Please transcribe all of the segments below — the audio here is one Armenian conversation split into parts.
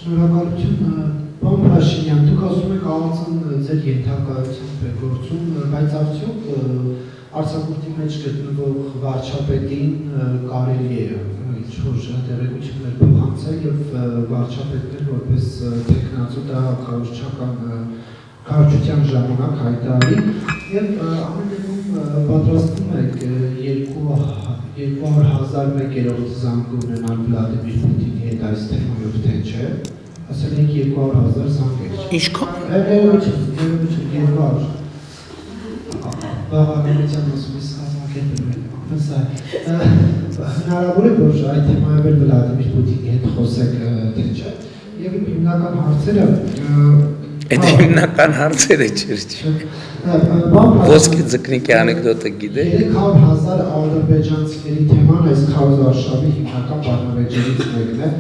Շնորհակալություն, պարոն Փաշինյան, դուք ասում եք ԱԱԾ-ն ձեր ենթակայությամբ է գործում, բայց արդյոք արձակուրդի մեջ գտնվող վարչապետին կարելի է ինչ-որ տեղեկություններ փոխանցել եւ վարչապետներ որպես տեխնացու դա քարոզչական ժամանակ հայտարարի եւ ամեն դեպքում պատրաստվում եք 200,001 զանգ ունենալ Վլադիմիր Պուտինի հետ այս թեմայով թե չէ, ասել եք 200,000 զանգեր։ Ինչքան։ Ներողություն, 200։ Բավականության ասում ես կազմակերպել հնարավոր է, որ այդ թեմայով էլ Վլադիմիր Պուտինի հետ խոսեք թե չէ։ Եվ հիմնական հարցերը Այդ հիմնական հարցերը չէր։ Ոսկե ձկնիկի անեկդոտը գիտե։ 300,000 ադրբեջանցիների թեման այս քարոզարշավի հիմնական բանավեճերից մեկն է։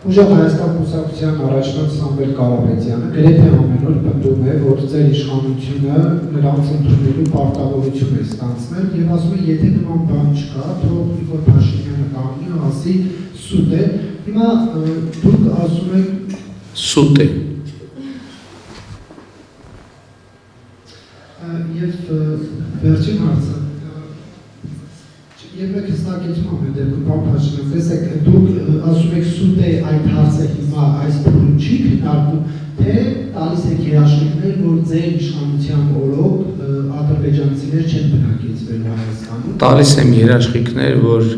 Ուժեղ Հայաստան կուսակցության առաջնորդ Սամվել Կարապետյանը գրեթե ամեն օր պնդում է, որ ձեր իշխանությունը նրանց ընդունելու պարտավորություն է ստանձնել եւ ասում է, եթե նման բան չկա, թող Նիկոլ Փաշինյանը կանգնի ու ասի սուտ է։ Հիմա դուք ասում եք սուտ է։ Եվ վերջին հարցը, եւ մեկ հստակեցում ամեն դեպքում պարոն Փաշինյան, տեսեք, դուք ասում եք սուտ է այդ հարցը հիմա այս փուլում չի քննարկվում, թե տալիս եք երաշխիքներ, որ ձեր իշխանության օրոք ադրբեջանցիներ չեն բնակեցվելու Հայաստանում։ Տալիս եմ երաշխիքներ, որ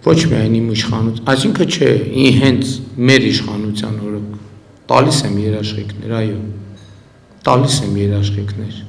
ոչ միայն իմ իշխանություն, այսինքն չէ, հենց մեր իշխանության օրոք տալիս եմ երաշխիքներ, այո, տալիս եմ երաշխիքներ։